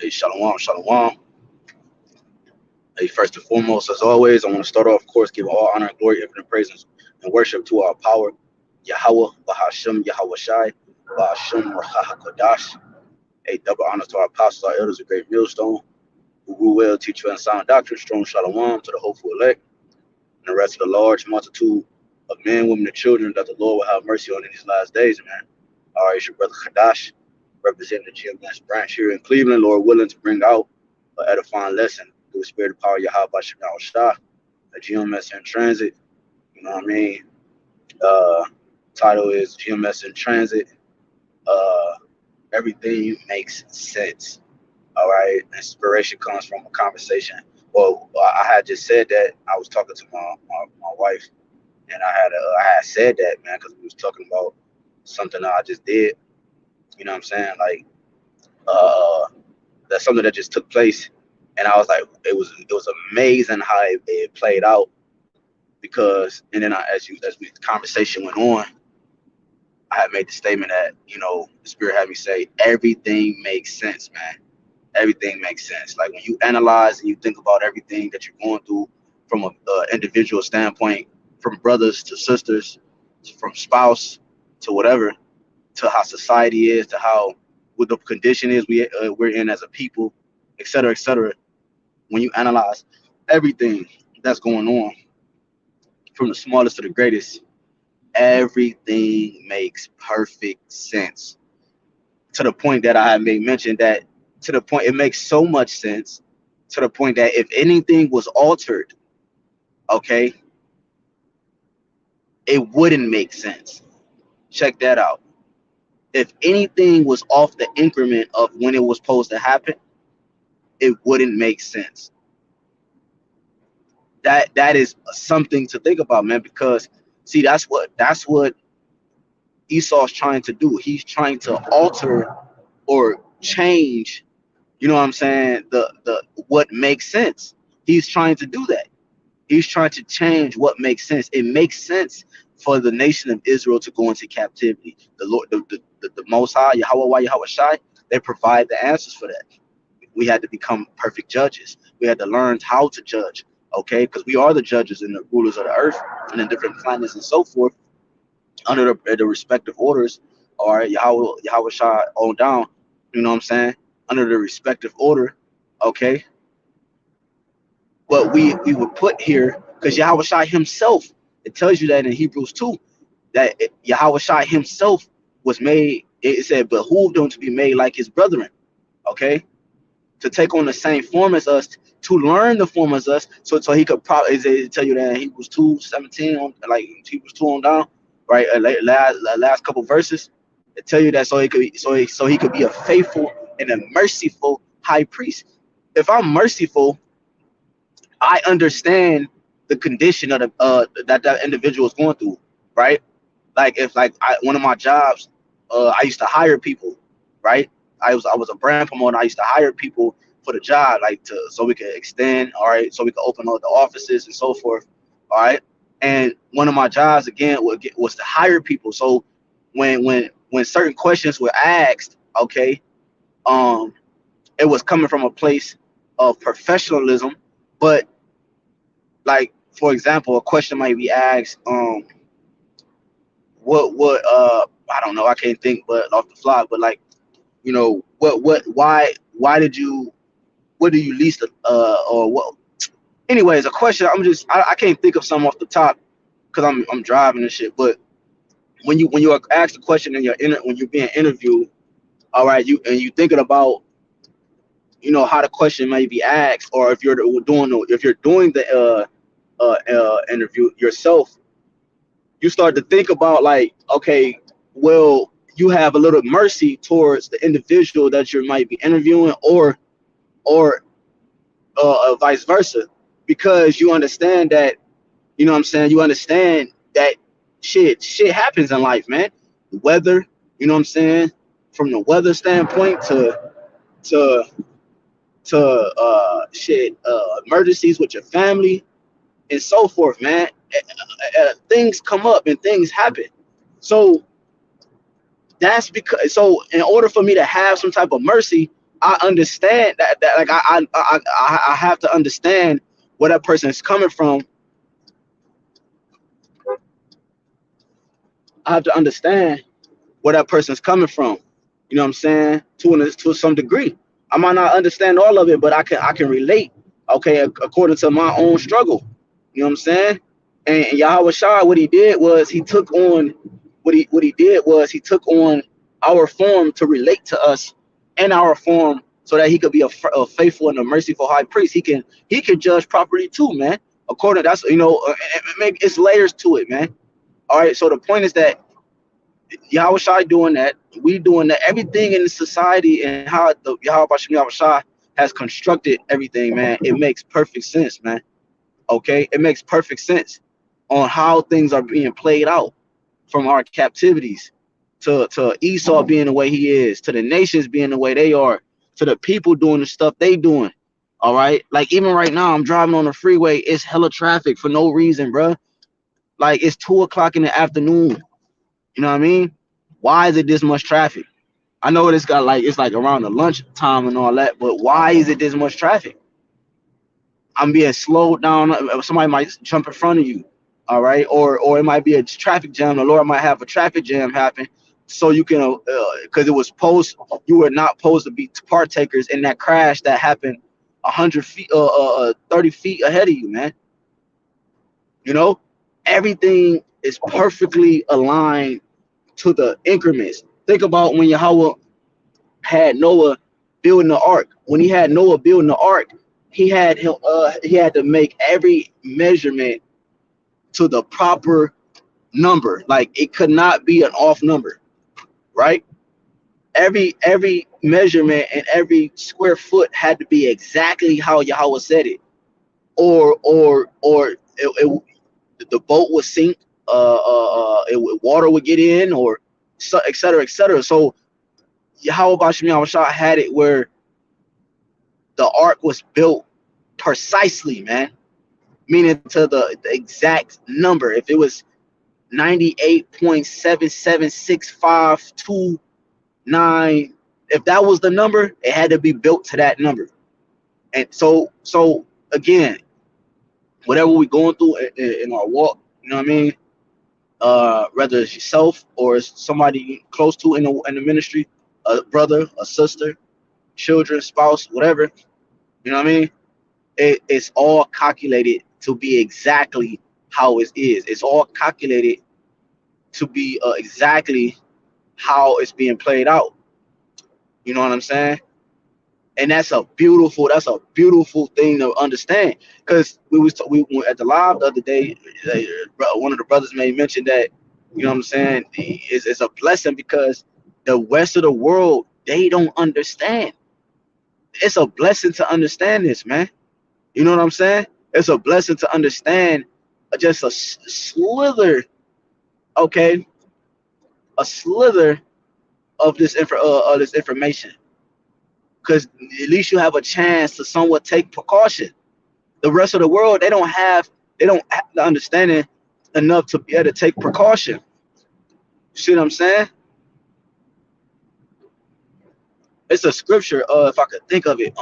Hey, shalom, shalom. Hey, first and foremost, as always, I want to start off, of course, give all honor and glory, infinite praises, and worship to our power, Yahawah, BAHASHAM, YAHAWASHI, BAHASHAM, HAQADASH. A double honor to our apostles, our elders, a great millstone, who rule well, teach well, and sound doctrine, strong shalom to the hopeful elect, and the rest of the large multitude of men, women, and children that the Lord will have mercy on in these last days, man. All right, it's your brother Kadash, representing the GMS branch here in Cleveland, Lord willing to bring out an edifying lesson through the spirit of power, Yahawah, a GMS in transit. You know what I mean? Uh, Title is GMS in transit. Uh, Everything makes sense. All right. Inspiration comes from a conversation. Well, I had just said that. I was talking to my wife, and I had said that, man, because we was talking about something that I just did. You know what I'm saying? Like, uh, that's something that just took place, and I was like, it was amazing how it played out because, and then as we conversation went on, I had made the statement that the spirit had me say everything makes sense, man. Everything makes sense. Like when you analyze and you think about everything that you're going through from a individual standpoint, from brothers to sisters, from spouse to whatever, to how society is, to how what the condition is we're in as a people, et cetera, et cetera. When you analyze everything that's going on, from the smallest to the greatest, everything makes perfect sense. To the point that I had made mention that, to the point it makes so much sense, to the point that if anything was altered, okay, it wouldn't make sense. Check that out. If anything was off the increment of when it was supposed to happen, it wouldn't make sense. That is something to think about, man, because see, that's what Esau's trying to do. He's trying to alter or change, you know what I'm saying, the what makes sense. He's trying to do that. He's trying to change what makes sense. It makes sense for the nation of Israel to go into captivity. The Lord, the Most High, Yahawah, Yahawashi, they provide the answers for that. We had to become perfect judges. We had to learn how to judge, okay? Because we are the judges and the rulers of the earth and the different planets and so forth under the respective orders, or Yahweh Shah on down, you know what I'm saying? Under the respective order, okay? But we were put here because Yahweh Shai himself, it tells you that in Hebrews 2, that Yahweh Shai himself was made, it said, behooved him to be made like his brethren, okay? To take on the same form as us, to learn the form as us, so he could probably tell you that in Hebrews 2:17, on like Hebrews 2 on down, right? Last couple verses, it tell you that so he could be, so he could be a faithful and a merciful high priest. If I'm merciful, I understand the condition of the that individual is going through, right? Like if one of my jobs, I used to hire people, right? I was a brand promoter. I used to hire people for the job, like so we could extend, all right, so we could open up the offices and so forth, all right. And one of my jobs again was to hire people. So when certain questions were asked, okay, um, it was coming from a place of professionalism, but like for example, a question might be asked, what I don't know, I can't think but off the fly, but like, why did you, what do you least or what, anyways, a question, I can't think of some off the top because I'm driving and shit. But when you are asked a question and when you're being interviewed, all right, you thinking about, how the question may be asked, or if you're doing the interview yourself, you start to think about like, okay, well, you have a little mercy towards the individual that you might be interviewing, or vice versa, because you understand that, you know what I'm saying, you understand that shit happens in life, man. The weather, you know what I'm saying, from the weather standpoint to emergencies with your family and so forth, man. Things come up and things happen. So that's because, so in order for me to have some type of mercy, I understand that like I have to understand where that person is coming from. I have to understand where that person's coming from. You know what I'm saying? To some degree. I might not understand all of it, but I can relate. Okay, according to my own struggle. You know what I'm saying? And Yahweh Shai, what he did was he took on he took on our form to relate to us and our form so that he could be a faithful and a merciful high priest. He can judge properly too, man. According that's maybe it's layers to it, man. All right. So the point is that Yahweh Shai doing that, we doing that, everything in the society and how the Yahweh Shai has constructed everything, man. It makes perfect sense, man. Okay, it makes perfect sense on how things are being played out from our captivities to Esau being the way he is, to the nations being the way they are, to the people doing the stuff they doing. All right, like even right now, I'm driving on the freeway. It's hella traffic for no reason, bro. Like it's 2 o'clock in the afternoon. You know what I mean? Why is it this much traffic? I know it's like around the lunch time and all that, but why is it this much traffic? I'm being slowed down. Somebody might jump in front of you, all right, or it might be a traffic jam. The Lord might have a traffic jam happen, so you can because you were not supposed to be partakers in that crash that happened 100 feet, 30 feet ahead of you, man. You know, everything is perfectly aligned to the increments. Think about when Yahweh had Noah building the ark. When he had Noah building the ark, he had to make every measurement to the proper number. Like it could not be an off number, right? Every measurement and every square foot had to be exactly how Yahweh said it, or the boat would sink, water would get in, or so, et cetera, et cetera. So Yahweh Bashim Yahushua had it where the ark was built precisely, man, meaning to the exact number. If it was 98.776529, if that was the number, it had to be built to that number. And so again, whatever we're going through in our walk, you know what I mean? Whether it's yourself or it's somebody close to in the ministry, a brother, a sister, children, spouse, whatever, you know what I mean? It's all calculated to be exactly how it is. It's all calculated to be exactly how it's being played out. You know what I'm saying? And that's a beautiful thing to understand. Because we were at the live the other day. One of the brothers made mention that, you know what I'm saying, it's a blessing because the rest of the world, they don't understand. It's a blessing to understand this, man. You know what I'm saying? It's a blessing to understand just a slither, okay, a slither of this information, because at least you have a chance to somewhat take precaution. The rest of the world, they don't have the understanding enough to be able to take precaution. See what I'm saying? It's a scripture. If I could think of it,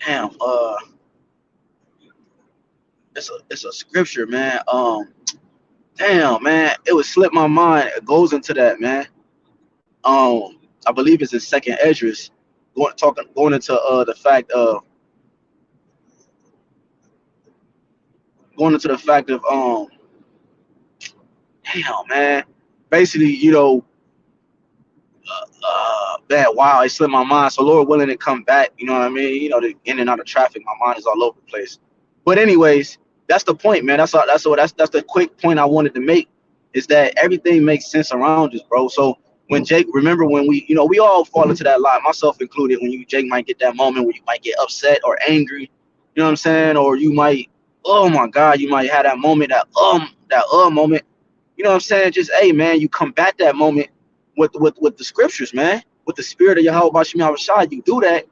damn, it's a scripture, man. Damn, man, it would slip my mind. It goes into that, man. I believe it's in Second Esdras, going into the fact of damn, man. Basically, you know, man, wow, it slipped my mind. So Lord willing to come back, you know what I mean? You know, the in and out of traffic, my mind is all over the place. But anyways, that's the point, man. That's the quick point I wanted to make, is that everything makes sense around us, bro. So when Jake, remember when we all fall into that lie, myself included, when Jake might get that moment where you might get upset or angry, you know what I'm saying? Or you might, oh my God, you might have that moment, that moment. You know what I'm saying? Just, hey, man, you combat that moment with the scriptures, man, with the spirit of Yahweh Bashim Yahushua. You do that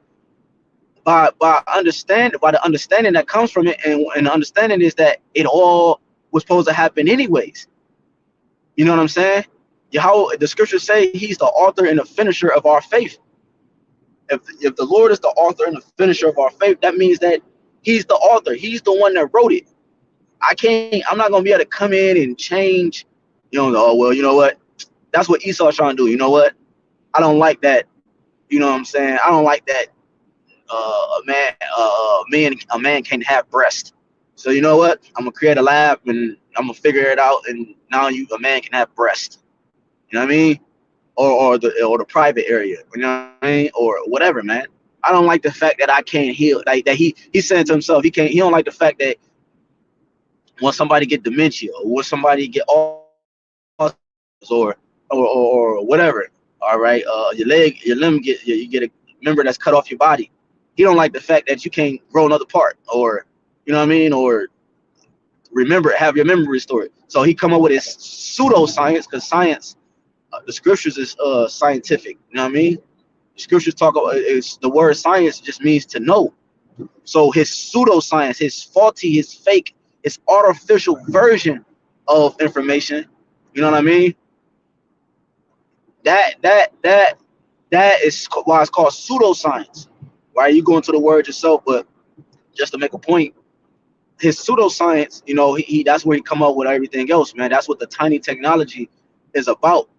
by the understanding that comes from it, and the understanding is that it all was supposed to happen anyways. You know what I'm saying? Yahweh, the scriptures say he's the author and the finisher of our faith. if the Lord is the author and the finisher of our faith, that means that He's the author. He's the one that wrote it. I'm not gonna be able to come in and change. Oh well, you know what? That's what Esau's trying to do. You know what? I don't like that. You know what I'm saying? I don't like that. A man can't have breast. So you know what? I'm gonna create a lab and I'm gonna figure it out. And now a man can have breast. You know what I mean? Or the private area. You know what I mean? Or whatever, man. I don't like the fact that I can't heal. Like that he said to himself, he don't like the fact that when somebody get dementia or when somebody get or whatever. All right, your limb you get a member that's cut off your body. He don't like the fact that you can't grow another part, or you know what I mean, or have your memory restored. So he come up with his pseudoscience, because science, the scriptures is scientific. You know what I mean? The scriptures talk about the word science just means to know. So his pseudoscience, his faulty, his fake, his artificial version of information. You know what I mean? That is why it's called pseudoscience. Why are you going to the word yourself? But just to make a point, his pseudoscience, that's where he come up with everything else, man. That's what the tiny technology is about.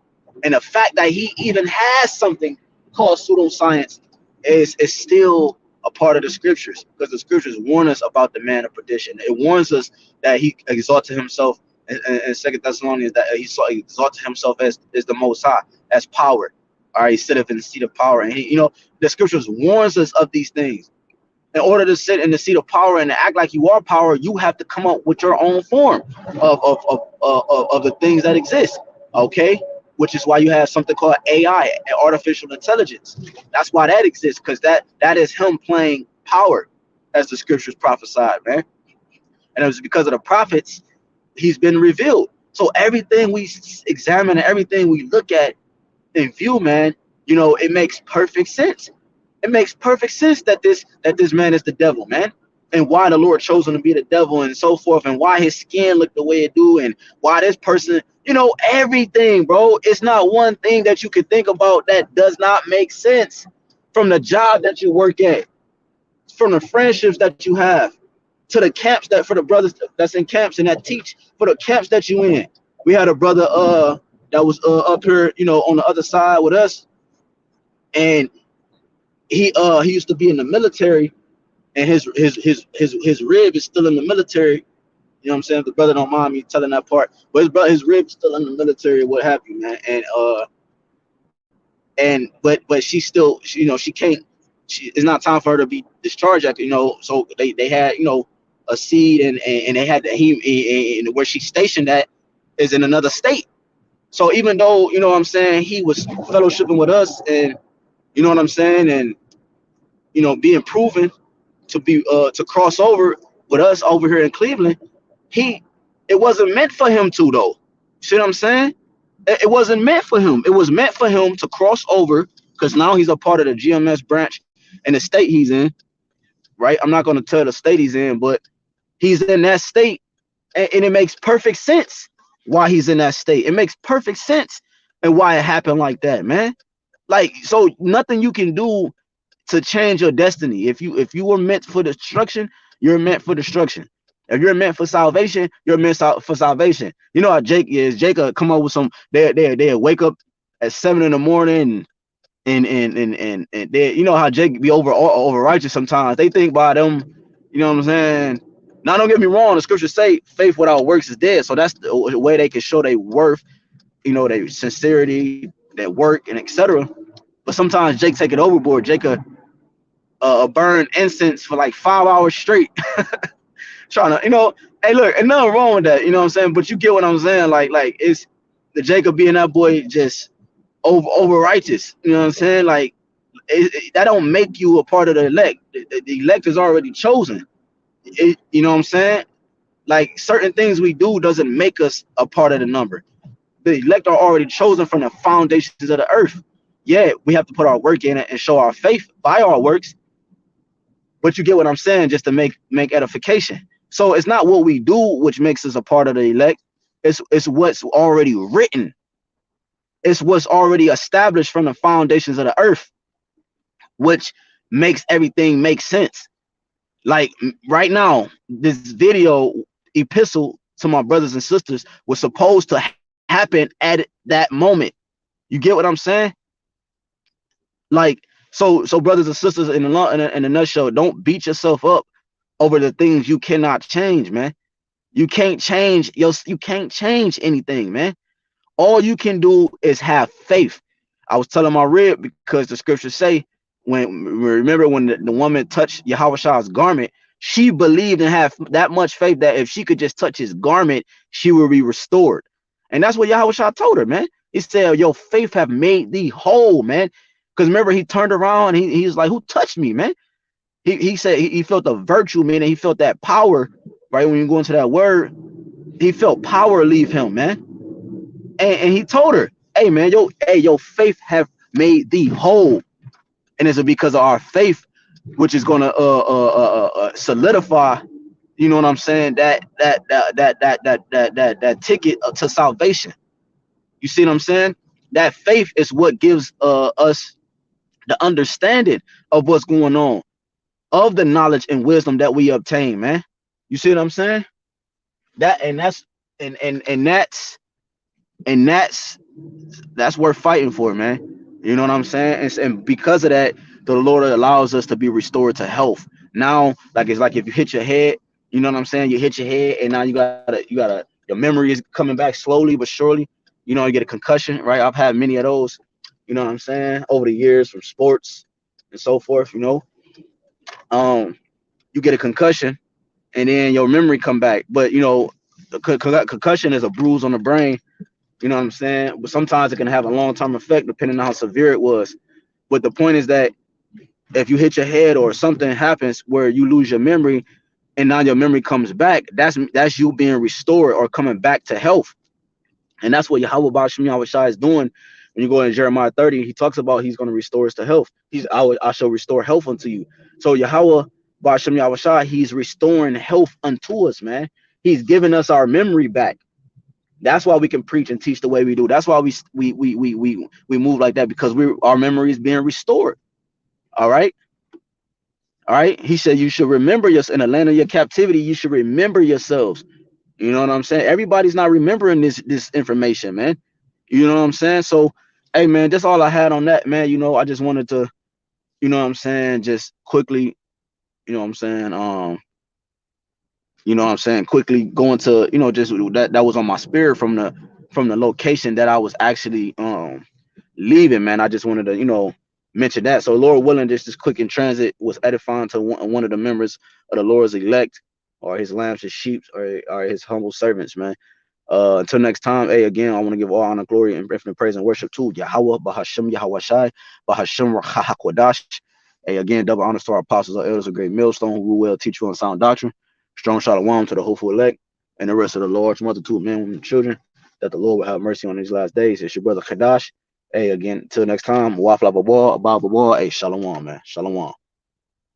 And the fact that he even has something called pseudoscience is still a part of the scriptures, because the scriptures warn us about the man of perdition. It warns us that he exalted himself in 2 Thessalonians, that he exalted himself as the Most High, as power. All right, he sit up in the seat of power, and the scriptures warns us of these things. In order to sit in the seat of power and to act like you are power, you have to come up with your own form of the things that exist. Okay, which is why you have something called AI, artificial intelligence. That's why that exists, because that is him playing power, as the scriptures prophesied, man. And it was because of the prophets he's been revealed. So everything we examine and everything we look at and view, man, it makes perfect sense. It makes perfect sense that this man is the devil, man, and why the Lord chose him to be the devil and so forth, and why his skin looked the way it do, and why this person, everything, bro. It's not one thing that you can think about that does not make sense. From the job that you work at, from the friendships that you have, to the camps for the brothers that's in camps and that teach for the camps that you in. We had a brother that was up here, on the other side with us, and he used to be in the military, and his rib is still in the military. You know what I'm saying? The brother don't mind me telling that part, but his rib's still in the military, what have you, man. But she still, she can't. It's not time for her to be discharged. So they had a seed, and they had and where she's stationed at is in another state. So even though he was fellowshipping with us, and you know what I'm saying, and being proven to be to cross over with us over here in Cleveland, it wasn't meant for him to, though. See what I'm saying? It wasn't meant for him. It was meant for him to cross over, because now he's a part of the GMS branch in the state he's in, right? I'm not going to tell the state he's in, but he's in that state, and it makes perfect sense why he's in that state. It makes perfect sense and why it happened like that, man. Like, so nothing you can do to change your destiny. If you were meant for destruction, you're meant for destruction. If you're meant for salvation, you're meant for salvation. You know how Jake is. Jake come up with some. They wake up at 7 in the morning, and they, how Jake be over righteous sometimes. They think by them. You know what I'm saying? Now, don't get me wrong. The scriptures say faith without works is dead. So that's the way they can show their worth. Their sincerity, their work, and etc. But sometimes Jake take it overboard. Jake burn incense for like 5 hours straight. Trying to, hey, look, and nothing wrong with that, you know what I'm saying? But you get what I'm saying? Like it's the Jacob being that boy just over righteous, you know what I'm saying? Like, that don't make you a part of the elect. The elect is already chosen. You know what I'm saying? Like, certain things we do doesn't make us a part of the number. The elect are already chosen from the foundations of the earth. Yeah, we have to put our work in it and show our faith by our works. But you get what I'm saying, just to make edification. So it's not what we do which makes us a part of the elect. It's what's already written. It's what's already established from the foundations of the earth. which makes everything make sense. Like right now, this video epistle to my brothers and sisters was supposed to happen at that moment. You get what I'm saying? Like, so brothers and sisters, in a nutshell, don't beat yourself up over the things you cannot change, man. You can't change anything, man. All you can do is have faith. I was telling my rib, because the scriptures say, remember when the woman touched Yahawah's garment, she believed and had that much faith that if she could just touch his garment, she will be restored. And that's what Yahawah told her, man. He said, your faith have made thee whole, man. Because remember, he turned around, he was like, who touched me, man? He said he felt the virtue, man, and he felt that power, right? When you go into that word, he felt power leave him, man. And he told her, hey, man, your faith have made thee whole. And it's because of our faith, which is gonna solidify, you know what I'm saying, that ticket to salvation. You see what I'm saying? That faith is what gives us the understanding of what's going on, of the knowledge and wisdom that we obtain, man. You see what I'm saying? That's worth fighting for, man. You know what I'm saying? And because of that, the Lord allows us to be restored to health. Now, like, it's like if you hit your head, you know what I'm saying? You hit your head, and now your memory is coming back slowly but surely. You know, you get a concussion, right? I've had many of those, you know what I'm saying, over the years from sports and so forth, you know. You get a concussion, and then your memory come back. But, you know, concussion is a bruise on the brain. You know what I'm saying? But sometimes it can have a long-term effect depending on how severe it was. But the point is that if you hit your head or something happens where you lose your memory and now your memory comes back, that's you being restored or coming back to health. And that's what Yahawah BAHASHAM YAHWASHI is doing. When you go in Jeremiah 30, he talks about he's going to restore us to health. I shall restore health unto you. So Yahawah BAHASHAM YAHWASHI, he's restoring health unto us, man. He's giving us our memory back. That's why we can preach and teach the way we do. That's why we move like that, because our memory is being restored. All right. He said you should remember in the land of your captivity. You should remember yourselves. You know what I'm saying? Everybody's not remembering this information, man. You know what I'm saying? So, hey, man, that's all I had on that, man. You know, I just wanted to, you know what I'm saying, just quickly, you know what I'm saying, quickly go into, you know, just that was on my spirit from the location that I was actually leaving, man. I just wanted to, you know, mention that. So Lord willing, this quick in transit was edifying to one of the members of the Lord's elect, or his lambs, his sheep, or his humble servants, man. Until next time, hey, again, I want to give all honor, glory, and infinite praise and worship to Yahawah, BAHASHAM, YAHAWASHI, BAHASHAM, HAQADASH. Hey, again, double honors to our apostles, our elders, a great millstone who will well teach you on sound doctrine. Strong shalom to the hopeful elect and the rest of the Lord's multitude, men, women, and children, that the Lord will have mercy on these last days. It's your brother Kadash. Hey, again, till next time, Wafla Babal, Abba Babal. Hey, shalom, man. Shalom.